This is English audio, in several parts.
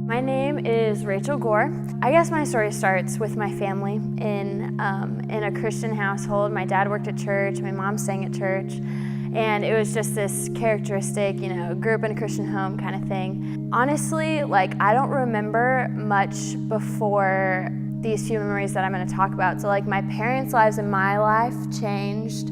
My name is Rachel Gore. I guess my story starts with my family in a Christian household. My dad worked at church, my mom sang at church, and it was just this characteristic, grew up in a Christian home kind of thing. Honestly, I don't remember much before these few memories that I'm going to talk about. So my parents' lives and my life changed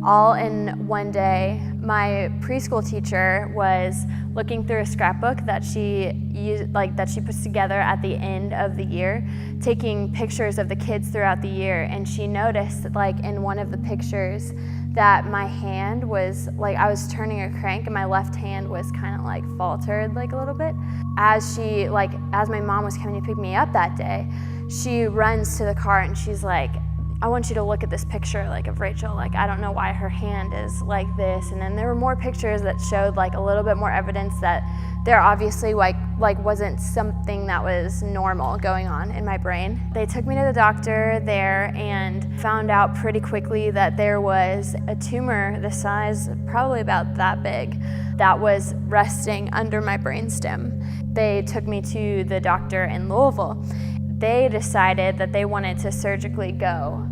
all in one day. My preschool teacher was looking through a scrapbook that she used, that she puts together at the end of the year, taking pictures of the kids throughout the year, and she noticed in one of the pictures that my hand was I was turning a crank and my left hand was kind of faltered a little bit. As my mom was coming to pick me up that day, she runs to the car and she's like, I want you to look at this picture of Rachel. I don't know why her hand is like this. And then there were more pictures that showed a little bit more evidence that there obviously wasn't something that was normal going on in my brain. They took me to the doctor there and found out pretty quickly that there was a tumor the size probably about that big that was resting under my brainstem. They took me to the doctor in Louisville. They decided that they wanted to surgically go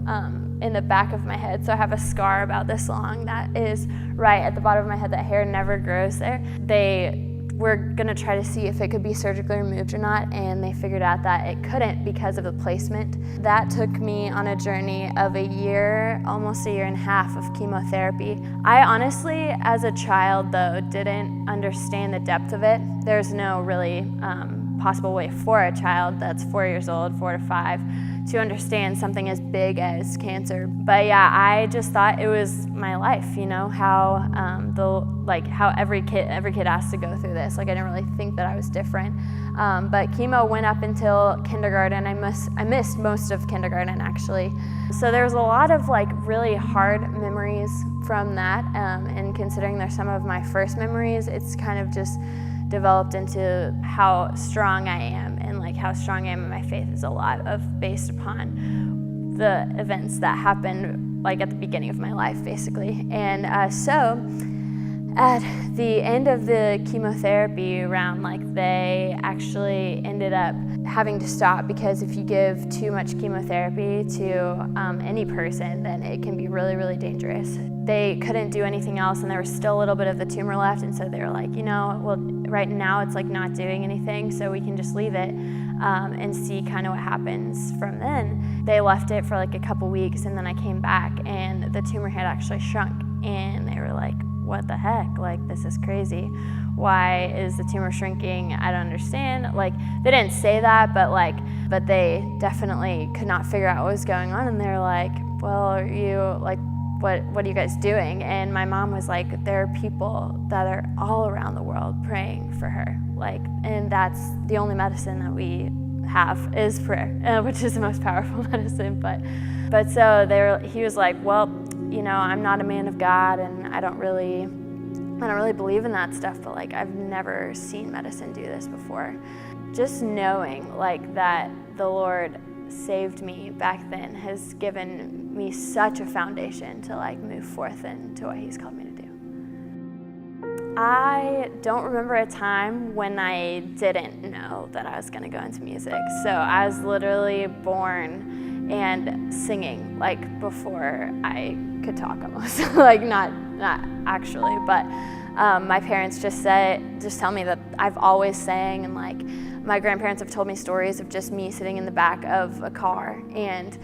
in the back of my head. So I have a scar about this long that is right at the bottom of my head. That hair never grows there. They were gonna try to see if it could be surgically removed or not, and they figured out that it couldn't because of the placement. That took me on a journey of a year, almost a year and a half of chemotherapy. I honestly, as a child though, didn't understand the depth of it. There's no really possible way for a child that's 4 years old, 4 to 5, to understand something as big as cancer. But yeah, I just thought it was my life, how how every kid has to go through this. I didn't really think that I was different. But chemo went up until kindergarten. I missed most of kindergarten actually. So there was a lot of really hard memories from that. And considering they're some of my first memories, it's kind of just developed into how strong I am, and how strong I am in my faith is a lot of based upon the events that happened at the beginning of my life basically. And so at the end of the chemotherapy round, they actually ended up having to stop, because if you give too much chemotherapy to any person, then it can be really, really dangerous. They couldn't do anything else, and there was still a little bit of the tumor left, and so they were like, well, right now it's not doing anything, so we can just leave it and see kind of what happens from then. They left it for a couple weeks, and then I came back, and the tumor had actually shrunk, and they were like, what the heck, this is crazy. Why is the tumor shrinking? I don't understand. They didn't say that, but they definitely could not figure out what was going on, and they're like, well, are you, what are you guys doing? And my mom was like, there are people that are all around the world praying for her, and that's the only medicine that we have is prayer, which is the most powerful medicine. But so he was like, well, I'm not a man of God, and I don't really believe in that stuff, but I've never seen medicine do this before. Just knowing that the Lord saved me back then has given me such a foundation to move forth into what He's called me to do. I don't remember a time when I didn't know that I was going to go into music. So I was literally born and singing before I could talk almost. not actually, but my parents just tell me that I've always sang, and my grandparents have told me stories of just me sitting in the back of a car and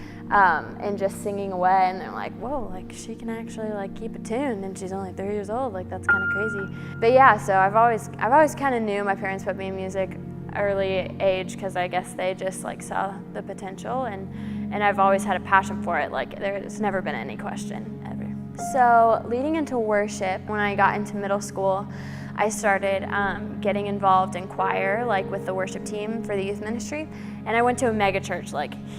just singing away, and they're like, whoa, she can actually keep a tune, and she's only 3 years old, that's kind of crazy. But yeah, so I've always kind of knew. My parents put me in music early age because I guess they just saw the potential, and I've always had a passion for it. There's never been any question ever. So leading into worship, when I got into middle school, I started getting involved in choir, with the worship team for the youth ministry. And I went to a mega church,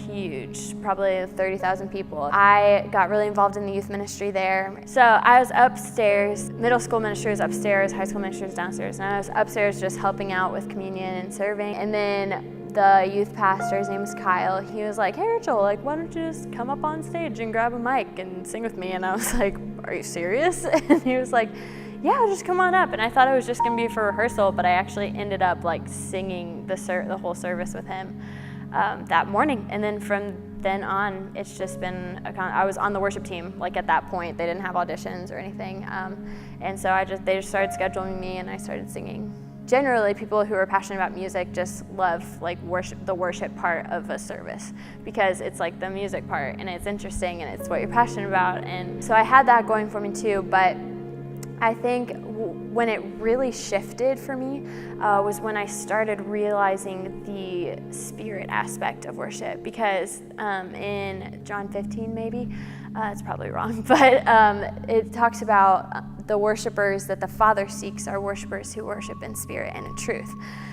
huge, probably 30,000 people. I got really involved in the youth ministry there. So I was upstairs, middle school ministry was upstairs, high school ministry was downstairs. And I was upstairs just helping out with communion and serving. And then the youth pastor, his name was Kyle, he was like, hey Rachel, why don't you just come up on stage and grab a mic and sing with me? And I was like, are you serious? And he was like, yeah, just come on up. And I thought it was just gonna be for rehearsal, but I actually ended up like singing the whole service with him that morning. And then from then on, it's just been, I was on the worship team, like at that point. They didn't have auditions or anything. And so they just started scheduling me and I started singing. Generally, people who are passionate about music just love like the worship part of a service because it's like the music part and it's interesting and it's what you're passionate about. And so I had that going for me too, but I think when it really shifted for me was when I started realizing the spirit aspect of worship, because in John 15 maybe, it's probably wrong, but it talks about the worshipers that the Father seeks are worshipers who worship in spirit and in truth.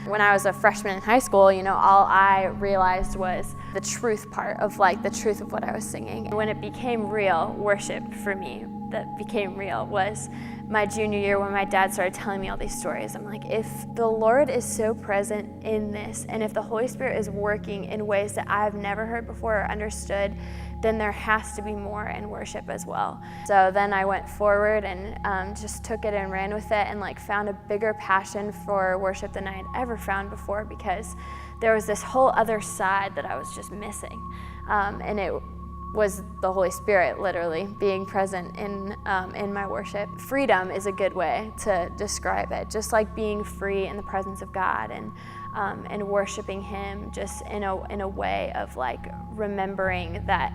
When I was a freshman in high school, all I realized was the truth part of like the truth of what I was singing. And when it became real, worship for me that became real was my junior year when my dad started telling me all these stories. I'm like, if the Lord is so present in this, and if the Holy Spirit is working in ways that I've never heard before or understood, then there has to be more in worship as well. So then I went forward and just took it and ran with it and like found a bigger passion for worship than I had ever found before, because there was this whole other side that I was just missing. And it was the Holy Spirit literally being present in my worship. Freedom is a good way to describe it, just like being free in the presence of God and worshiping Him just in a way of like remembering that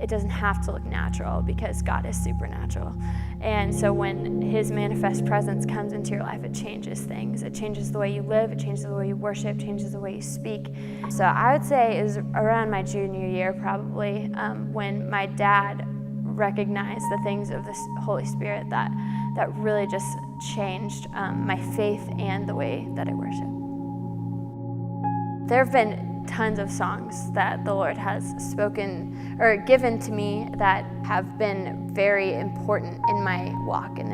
it doesn't have to look natural because God is supernatural. And so when His manifest presence comes into your life, it changes things. It changes the way you live, it changes the way you worship, changes the way you speak. So I would say it was around my junior year probably when my dad recognized the things of the Holy Spirit that really just changed my faith and the way that I worship. There have been tons of songs that the Lord has spoken or given to me that have been very important in my walk and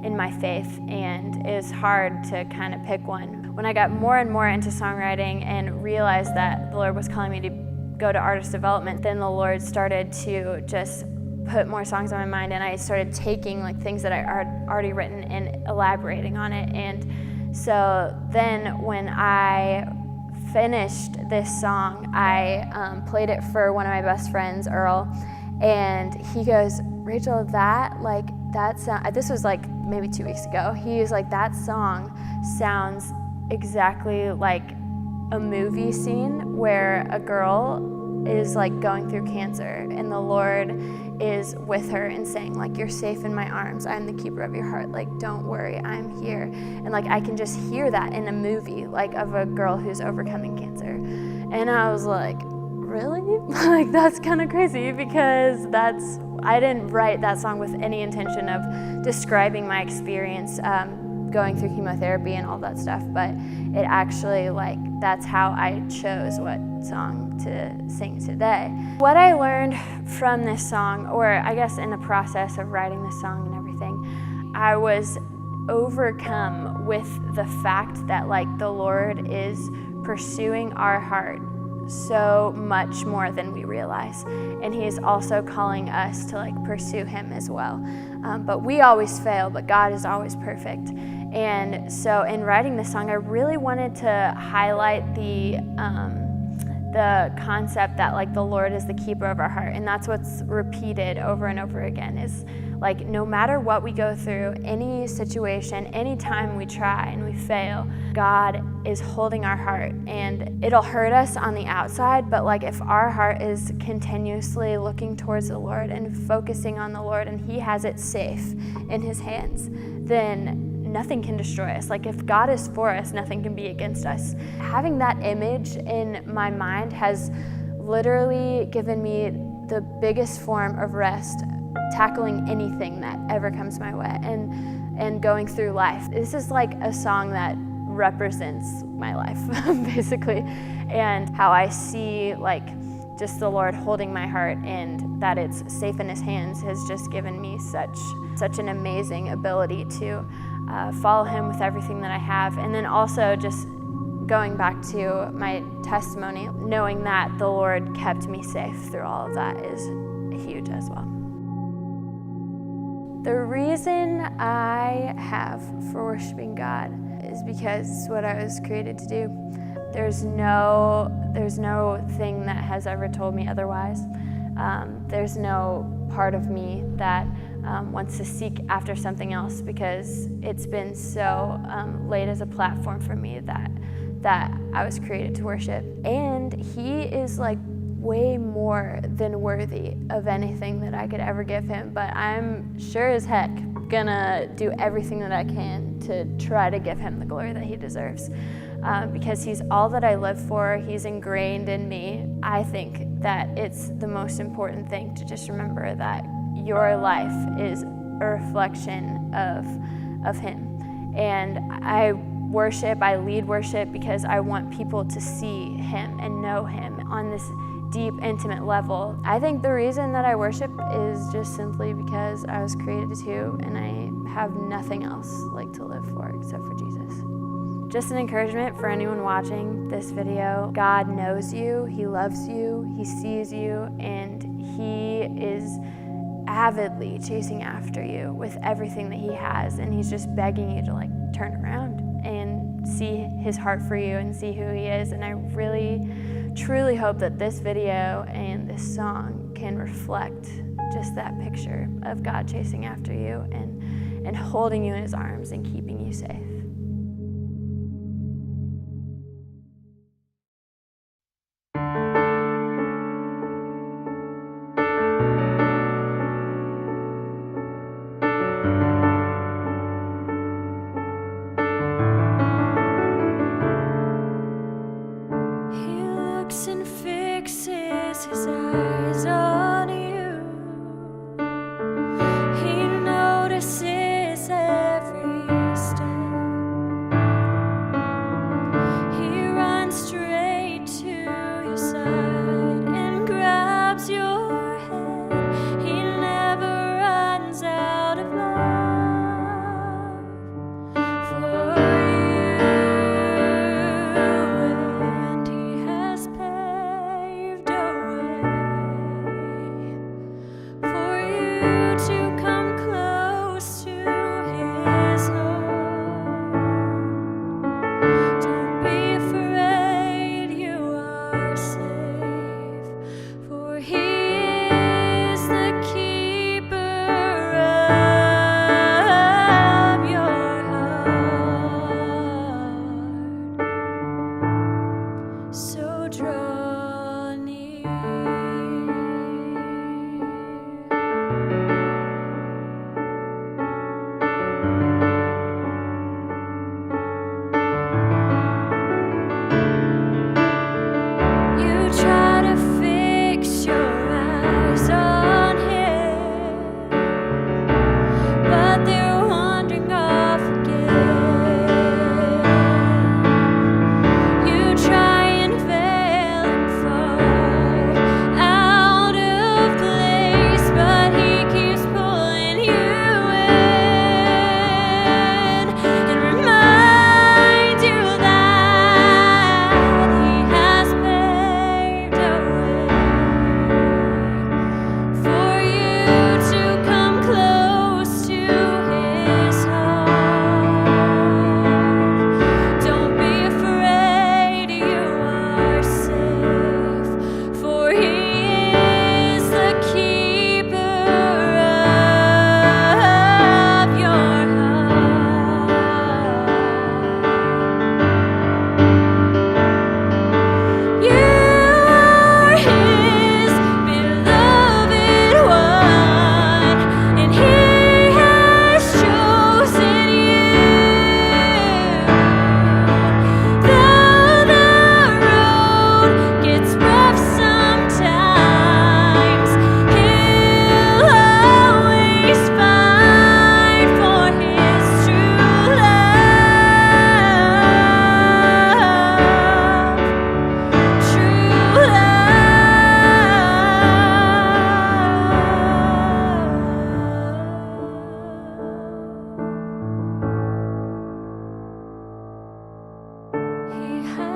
in my faith, and it is hard to kind of pick one. When I got more and more into songwriting and realized that the Lord was calling me to go to artist development, then the Lord started to just put more songs on my mind, and I started taking like things that I had already written and elaborating on it. And so then when I finished this song, I played it for one of my best friends, Earl, and he goes, Rachel, this was like maybe 2 weeks ago. He was like, that song sounds exactly like a movie scene where a girl is like going through cancer and the Lord is with her and saying like, you're safe in my arms, I'm the keeper of your heart, like don't worry, I'm here. And like I can just hear that in a movie like of a girl who's overcoming cancer. And I was like, really? Like that's kind of crazy, because I didn't write that song with any intention of describing my experience going through chemotherapy and all that stuff, but it actually that's how I chose what song to sing today. What I learned from this song, or I guess in the process of writing this song and everything, I was overcome with the fact that the Lord is pursuing our heart so much more than we realize, and He is also calling us to pursue Him as well. But we always fail, but God is always perfect. And so in writing this song, I really wanted to highlight the concept that the Lord is the keeper of our heart, and that's what's repeated over and over again, is no matter what we go through, any situation, any time we try and we fail, God is holding our heart. And it'll hurt us on the outside, but if our heart is continuously looking towards the Lord and focusing on the Lord, and He has it safe in His hands, then nothing can destroy us. If God is for us, nothing can be against us. Having that image in my mind has literally given me the biggest form of rest, tackling anything that ever comes my way and going through life. This is a song that represents my life, basically, and how I see just the Lord holding my heart and that it's safe in His hands has just given me such an amazing ability to follow Him with everything that I have. And then also just going back to my testimony, knowing that the Lord kept me safe through all of that is huge as well. The reason I have for worshiping God is because it's what I was created to do. There's no thing that has ever told me otherwise. There's no part of me that wants to seek after something else, because it's been so laid as a platform for me that I was created to worship. And He is like way more than worthy of anything that I could ever give Him, but I'm sure as heck gonna do everything that I can to try to give Him the glory that He deserves, because He's all that I live for. He's ingrained in me. I think that it's the most important thing to just remember that your life is a reflection of Him. And I lead worship because I want people to see Him and know Him on this deep, intimate level. I think the reason that I worship is just simply because I was created to, and I have nothing else like to live for except for Jesus. Just an encouragement for anyone watching this video. God knows you, He loves you, He sees you, and He is avidly chasing after you with everything that He has, and He's just begging you to like turn around and see His heart for you and see who He is. And I really, truly hope that this video and this song can reflect just that picture of God chasing after you and holding you in His arms and keeping you safe. And fixes his eyes on you. He notices every step. He runs straight to your side and grabs your hand. He never runs out of love for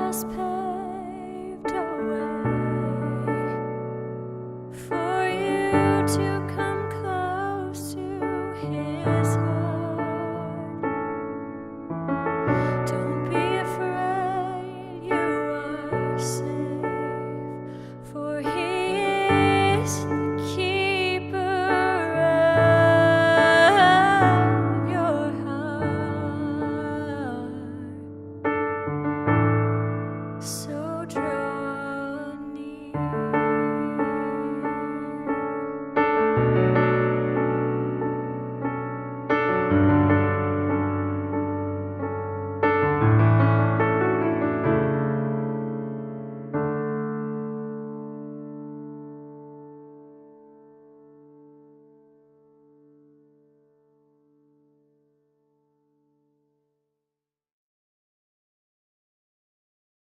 has passed.